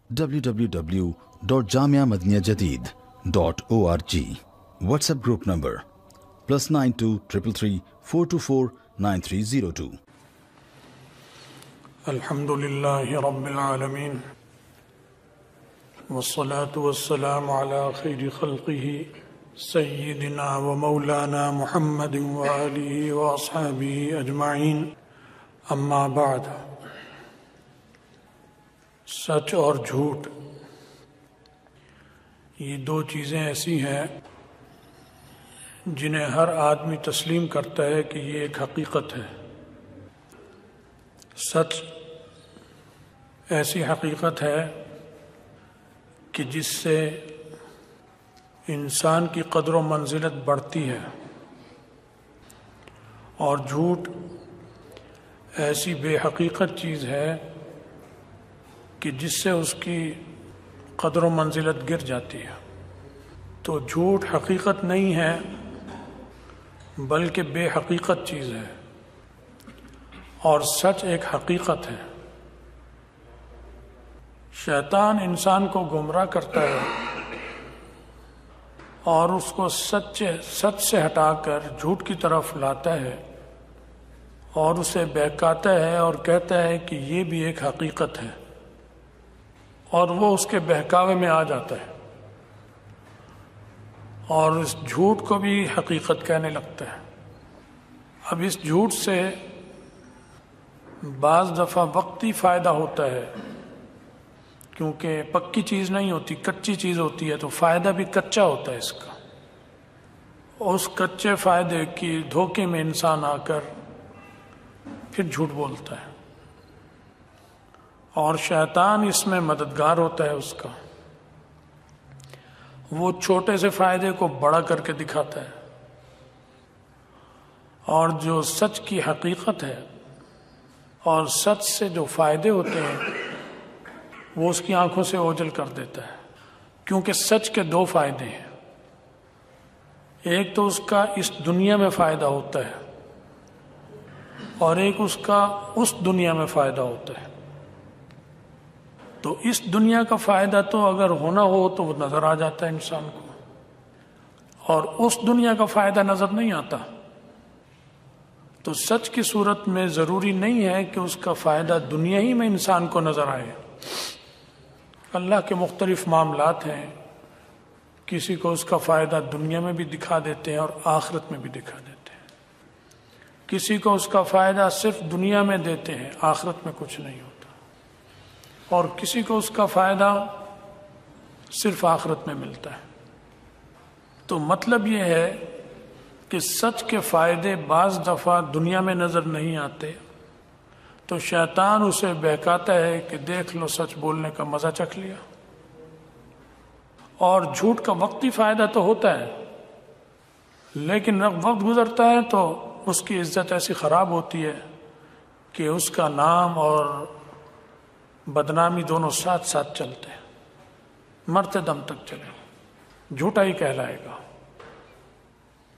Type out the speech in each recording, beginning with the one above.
www.jamiamadiniyajadid.org. WhatsApp group number +92 333 424 9302. الحمد لله رب العالمين والصلاة والسلام على خير خلقه سيدنا ومولانا محمد وآله وأصحابه أجمعين اما بعد. سچ اور جھوٹ یہ دو چیزیں ایسی ہیں جنہیں ہر آدمی تسلیم کرتا ہے کہ یہ ایک حقیقت ہے. سچ ایسی حقیقت ہے کہ جس سے انسان کی قدر و منزلت بڑھتی ہے، اور جھوٹ ایسی بے حقیقت چیز ہے کہ جس سے اس کی قدر و منزلت گر جاتی ہے. تو جھوٹ حقیقت نہیں ہے بلکہ بے حقیقت چیز ہے، اور سچ ایک حقیقت ہے. شیطان انسان کو گمراہ کرتا ہے اور اس کو سچ سے ہٹا کر جھوٹ کی طرف لاتا ہے اور اسے بہکاتا ہے اور کہتا ہے کہ یہ بھی ایک حقیقت ہے، اور وہ اس کے بہکاوے میں آ جاتا ہے اور اس جھوٹ کو بھی حقیقت کہنے لگتا ہے. اب اس جھوٹ سے بعض دفعہ وقتی فائدہ ہوتا ہے، کیونکہ پکی چیز نہیں ہوتی، کچی چیز ہوتی ہے، تو فائدہ بھی کچا ہوتا ہے اس کا. اس کچے فائدے کی دھوکے میں انسان آ کر پھر جھوٹ بولتا ہے، اور شیطان اس میں مددگار ہوتا ہے اس کا. وہ چھوٹے سے فائدے کو بڑا کر کے دکھاتا ہے، اور جو سچ کی حقیقت ہے اور سچ سے جو فائدے ہوتے ہیں وہ اس کی آنکھوں سے اوجھل کر دیتا ہے. کیونکہ سچ کے دو فائدے ہیں، ایک تو اس کا اس دنیا میں فائدہ ہوتا ہے اور ایک اس کا اس دنیا میں فائدہ ہوتا ہے. تو اس دنیا کا فائدہ تو اگر ہونا ہو تو وہ نظر آ جاتا ہے انسان کو، اور اس دنیا کا فائدہ نظر نہیں آتا. تو سچ کی صورت میں ضروری نہیں ہے کہ اس کا فائدہ دنیا ہی میں انسان کو نظر آئے. اللہ کے مختلف معاملات ہیں، کسی کو اس کا فائدہ دنیا میں بھی دکھا دیتے ہیں اور آخرت میں بھی دکھا دیتے ہیں. کسی کو اس کا فائدہ صرف دنیا میں دیتے ہیں، آخرت میں کچھ نہیں ہوتا، اور کسی کو اس کا فائدہ صرف آخرت میں ملتا ہے. تو مطلب یہ ہے کہ سچ کے فائدے بعض دفعہ دنیا میں نظر نہیں آتے، تو شیطان اسے بہکاتا ہے کہ دیکھ لو سچ بولنے کا مزہ چکھ لیا. اور جھوٹ کا وقتی فائدہ تو ہوتا ہے، لیکن وقت گزرتا ہے تو اس کی عزت ایسی خراب ہوتی ہے کہ اس کا نام اور بدنامی دونوں ساتھ ساتھ چلتے ہیں، مرتے دم تک چلے، جھوٹا ہی کہلائے گا.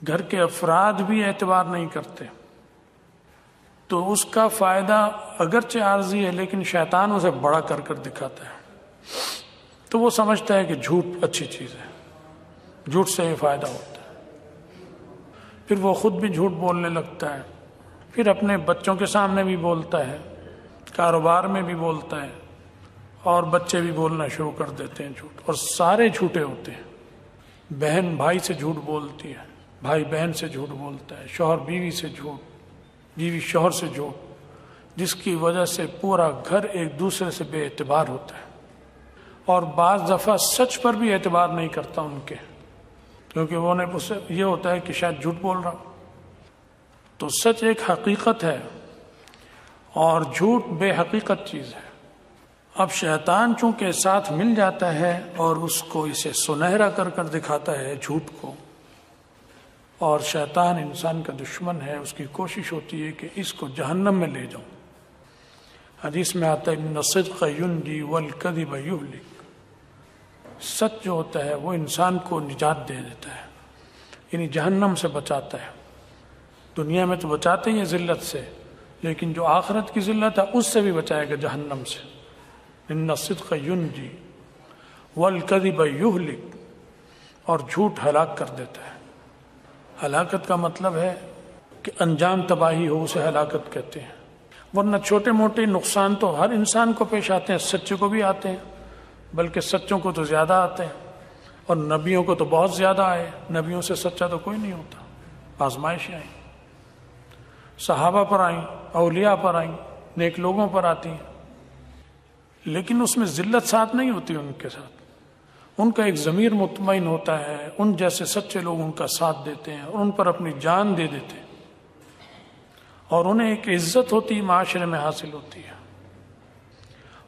گھر کے افراد بھی اعتبار نہیں کرتے، تو اس کا فائدہ اگرچہ عارضی ہے لیکن شیطان اسے بڑا کر کر دکھاتا ہے. تو وہ سمجھتا ہے کہ جھوٹ اچھی چیز ہے، جھوٹ سے یہ فائدہ ہوتا ہے. پھر وہ خود بھی جھوٹ بولنے لگتا ہے، پھر اپنے بچوں کے سامنے بھی بولتا ہے، کاروبار میں بھی بولتا ہے، اور بچے بھی بولنا شروع کر دیتے ہیں جھوٹ، اور سارے جھوٹے ہوتے ہیں. بہن بھائی سے جھوٹ بولتی ہے، بھائی بہن سے جھوٹ بولتا ہے، شوہر بیوی سے جھوٹ، بیوی شوہر سے جھوٹ، جس کی وجہ سے پورا گھر ایک دوسرے سے بے اعتبار ہوتا ہے. اور بعض دفعہ سچ پر بھی اعتبار نہیں کرتا ان کے، کیونکہ وہ یہ ہوتا ہے کہ شاید جھوٹ بول رہا. تو سچ ایک حقیقت ہے اور جھوٹ بے حقیقت چیز ہے. اب شیطان چونکہ ساتھ مل جاتا ہے اور اس کو اسے سنہرا کر کر دکھاتا ہے جھوٹ کو، اور شیطان انسان کا دشمن ہے، اس کی کوشش ہوتی ہے کہ اس کو جہنم میں لے جاؤں. حدیث میں آتا ہے ان الصدق ینجی والکذب یہلک. سچ جو ہوتا ہے وہ انسان کو نجات دے دیتا ہے، یعنی جہنم سے بچاتا ہے. دنیا میں تو بچاتے ہی ہیں ذلت سے، لیکن جو آخرت کی ذلت ہے اس سے بھی بچائے گا جہنم سے. ان الصدق ینجی والکذب یہلک، اور جھوٹ ہلاک کر دیتا ہے۔ ہلاکت کا مطلب ہے کہ انجام تباہی ہو، اسے ہلاکت کہتے ہیں۔ ورنہ چھوٹے موٹے نقصان تو ہر انسان کو پیش آتے ہیں، سچے کو بھی آتے ہیں، بلکہ سچوں کو تو زیادہ آتے ہیں، اور نبیوں کو تو بہت زیادہ آئے۔ نبیوں سے سچا تو کوئی نہیں ہوتا۔ آزمائشیں آئیں، صحابہ پر آئیں، اولیاء پر آئیں، نیک لوگوں پر آتی ہیں، لیکن اس میں ذلت ساتھ نہیں ہوتی ان کے ساتھ۔ ان کا ایک ضمیر مطمئن ہوتا ہے، ان جیسے سچے لوگ ان کا ساتھ دیتے ہیں اور ان پر اپنی جان دے دیتے ہیں، اور انہیں ایک عزت ہوتی معاشرے میں حاصل ہوتی ہے۔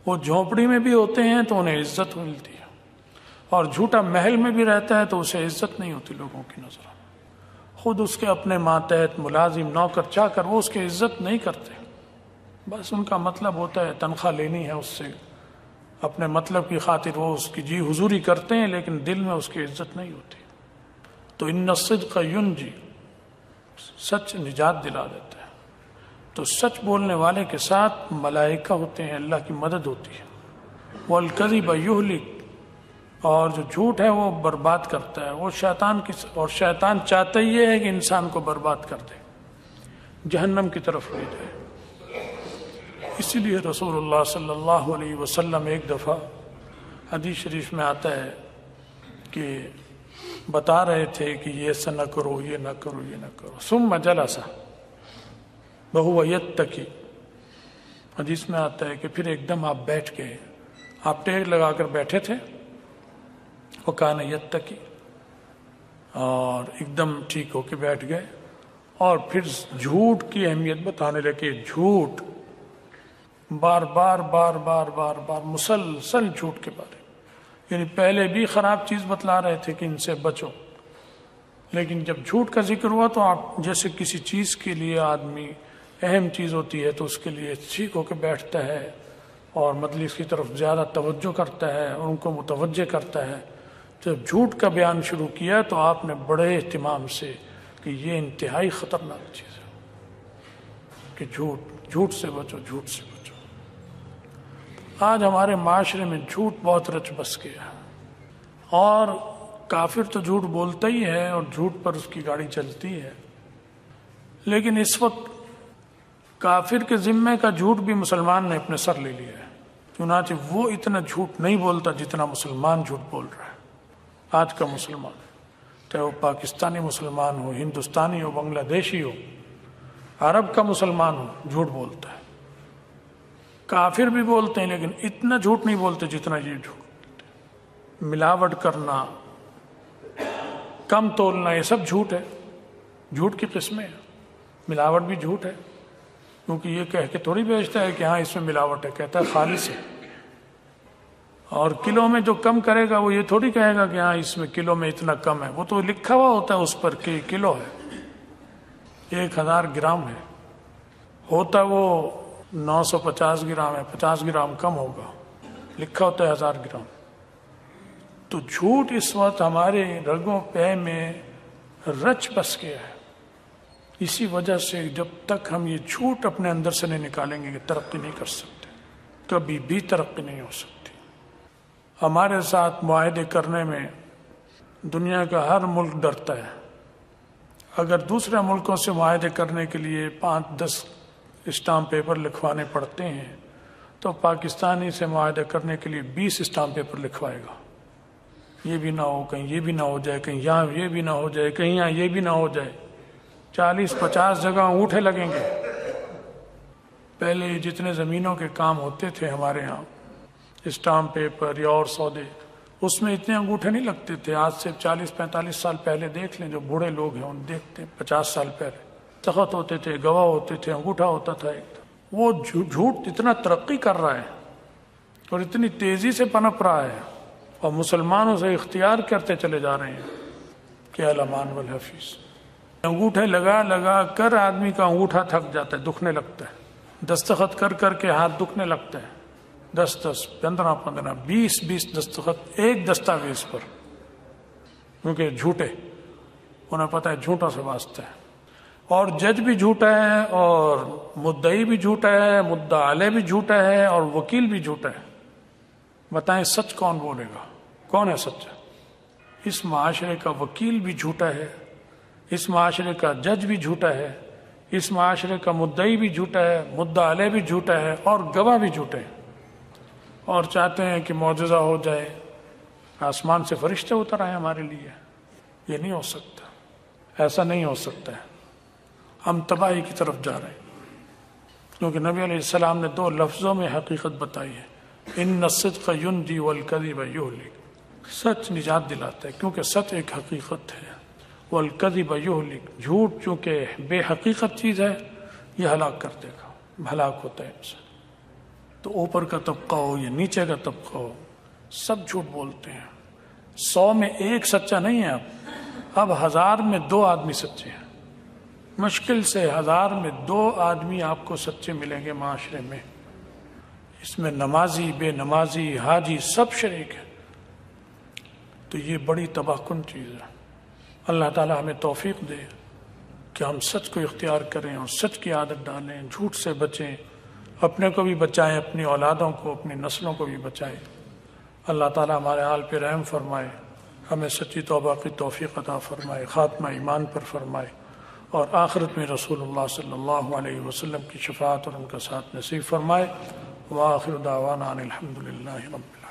وہ جھونپڑی میں بھی ہوتے ہیں تو انہیں عزت ملتی ہے، اور جھوٹا محل میں بھی رہتا ہے تو اسے عزت نہیں ہوتی لوگوں کی نظروں میں۔ خود اس کے اپنے ماتحت ملازم نوکر چاکر وہ اس کی عزت نہیں کرتے، بس ان کا مطلب ہوتا ہے تنخواہ لینی ہے اس سے، اپنے مطلب کی خاطر وہ اس کی جی حضوری کرتے ہیں، لیکن دل میں اس کی عزت نہیں ہوتی۔ تو ان الصدق ینجی، سچ نجات دلا دیتا ہے۔ تو سچ بولنے والے کے ساتھ ملائکہ ہوتے ہیں، اللہ کی مدد ہوتی ہے۔ والکذب یہلک، اور جو جھوٹ ہے وہ برباد کرتا ہے، وہ شیطان کی، اور شیطان چاہتا ہی یہ ہے کہ انسان کو برباد کر دے، جہنم کی طرف لے جائے۔ اسی لیے رسول اللہ صلی اللہ علیہ وسلم ایک دفعہ حدیث شریف میں آتا ہے کہ بتا رہے تھے کہ یہ ایسا نہ کرو، یہ نہ کرو، یہ نہ کرو، ثم جلس وہو یتکی، حدیث میں آتا ہے کہ پھر ایک دم آپ بیٹھ گئے، آپ ٹیک لگا کر بیٹھے تھے، وکان یتکی، اور ایک دم ٹھیک ہو کے بیٹھ گئے، اور پھر جھوٹ کی اہمیت بتانے لگے۔ جھوٹ بار بار بار بار بار بار مسلسل جھوٹ کے بارے، یعنی پہلے بھی خراب چیز بتلا رہے تھے کہ ان سے بچو، لیکن جب جھوٹ کا ذکر ہوا تو آپ جیسے کسی چیز کے لیے آدمی اہم چیز ہوتی ہے تو اس کے لیے ٹھیک ہو کے بیٹھتا ہے اور مجلس کی طرف زیادہ توجہ کرتا ہے اور ان کو متوجہ کرتا ہے۔ جب جھوٹ کا بیان شروع کیا تو آپ نے بڑے اہتمام سے کہ یہ انتہائی خطرناک چیز ہے کہ جھوٹ سے بچو، جھوٹ سے بچو۔ آج ہمارے معاشرے میں جھوٹ بہت رچ بس گیا ہے، اور کافر تو جھوٹ بولتا ہی ہے اور جھوٹ پر اس کی گاڑی چلتی ہے، لیکن اس وقت کافر کے ذمے کا جھوٹ بھی مسلمان نے اپنے سر لے لیا ہے، چنانچہ وہ اتنا جھوٹ نہیں بولتا جتنا مسلمان جھوٹ بول رہا ہے۔ آج کا مسلمان، چاہے وہ پاکستانی مسلمان ہو، ہندوستانی ہو، بنگلہ دیشی ہو، عرب کا مسلمان ہو، جھوٹ بولتا ہے۔ کافر بھی بولتے ہیں لیکن اتنا جھوٹ نہیں بولتے جتنا یہ جھوٹ بولتے ہیں۔ ملاوٹ کرنا، کم تولنا، یہ سب جھوٹ ہے، جھوٹ کی قسمیں ہیں۔ ملاوٹ بھی جھوٹ ہے، کیونکہ یہ کہہ کے تھوڑی بیچتا ہے کہ ہاں اس میں ملاوٹ ہے، کہتا ہے خالص ہے۔ اور کلو میں جو کم کرے گا وہ یہ تھوڑی کہے گا کہ ہاں اس میں کلو میں اتنا کم ہے، وہ تو لکھا ہوا ہوتا ہے اس پر کہ کلو ہے، 1000 گرام ہے، ہوتا وہ 950 گرام ہے، 50 گرام کم ہوگا، لکھا ہوتا ہے 1000 گرام۔ تو جھوٹ اس وقت ہمارے رگوں پہ میں رچ بس گیا ہے۔ اسی وجہ سے جب تک ہم یہ جھوٹ اپنے اندر سے نہیں نکالیں گے کہ ترقی نہیں کر سکتے، کبھی بھی ترقی نہیں ہو سکتی۔ ہمارے ساتھ معاہدے کرنے میں دنیا کا ہر ملک ڈرتا ہے۔ اگر دوسرے ملکوں سے معاہدے کرنے کے لیے 5-10 اسٹامپ پیپر لکھوانے پڑتے ہیں تو پاکستانی سے معاہدہ کرنے کے لیے 20 اسٹامپ پیپر لکھوائے گا۔ یہ بھی نہ ہو، کہیں یہ بھی نہ ہو جائے، کہیں یہاں یہ بھی نہ ہو جائے، کہیں یہاں یہ بھی نہ ہو جائے، 40-50 جگہ انگوٹھے لگیں گے۔ پہلے جتنے زمینوں کے کام ہوتے تھے ہمارے ہاں، اسٹامپ پیپر یا اور سودے، اس میں اتنے انگوٹھے نہیں لگتے تھے۔ آج سے 40-45 سال پہلے دیکھ لیں، جو بوڑھے لوگ ہیں ان دیکھتے ہیں، 50 سال پہلے تخت ہوتے تھے، گواہ ہوتے تھے، انگوٹھا ہوتا تھا ایک۔ وہ جھوٹ اتنا ترقی کر رہا ہے اور اتنی تیزی سے پنپ رہا ہے، اور مسلمانوں سے اختیار کرتے چلے جا رہے ہیں کہ الامان والحفیظ۔ انگوٹھے لگا لگا کر آدمی کا انگوٹھا تھک جاتا ہے، دکھنے لگتا ہے، دستخط کر کر کے ہاتھ دکھنے لگتا ہے، 10-10 15-15 20-20 دستخط ایک دستاویز پر، کیونکہ جھوٹے، انہیں پتہ ہے جھوٹوں سے واسطہ ہے۔ اور جج بھی جھوٹا ہے، اور مدعی بھی جھوٹا ہے، مدعا علیہ بھی جھوٹا ہے، اور وکیل بھی جھوٹا ہے۔ بتائیں سچ کون بولے گا؟ کون ہے سچا؟ اس معاشرے کا وکیل بھی جھوٹا ہے، اس معاشرے کا جج بھی جھوٹا ہے، اس معاشرے کا مدعی بھی جھوٹا ہے، مدعا علیہ بھی جھوٹا ہے، اور گواہ بھی جھوٹے ہیں، اور چاہتے ہیں کہ معجزہ ہو جائے، آسمان سے فرشتے اتر آئے ہمارے لیے۔ یہ نہیں ہو سکتا، ایسا نہیں ہو سکتا ہے۔ ہم تباہی کی طرف جا رہے ہیں، کیونکہ نبی علیہ السلام نے 2 لفظوں میں حقیقت بتائی ہے، ان الصدق ینجی والکذب یہلک۔ سچ نجات دلاتا ہے کیونکہ سچ ایک حقیقت ہے، والکذب یہلک، جھوٹ چونکہ بے حقیقت چیز ہے، یہ ہلاک کر دے گا، ہلاک ہوتا ہے انسان۔ تو اوپر کا طبقہ ہو یا نیچے کا طبقہ ہو، سب جھوٹ بولتے ہیں۔ 100 میں 1 سچا نہیں ہے، اب 1000 میں 2 آدمی سچے ہیں، مشکل سے 1000 میں 2 آدمی آپ کو سچے ملیں گے معاشرے میں۔ اس میں نمازی، بے نمازی، حاجی سب شریک ہیں۔ تو یہ بڑی تباہ کن چیز ہے۔ اللہ تعالی ہمیں توفیق دے کہ ہم سچ کو اختیار کریں اور سچ کی عادت ڈالیں، جھوٹ سے بچیں، اپنے کو بھی بچائیں، اپنی اولادوں کو، اپنی نسلوں کو بھی بچائیں۔ اللہ تعالی ہمارے حال پہ رحم فرمائے، ہمیں سچی توبہ کی توفیق عطا فرمائے، خاتمہ ایمان پر فرمائے، اور آخرت میں رسول اللہ صلی اللہ علیہ وسلم کی شفاعت اور ان کا ساتھ نصیب فرمائے۔ وآخر دعوانا ان الحمد للہ رب العالمین۔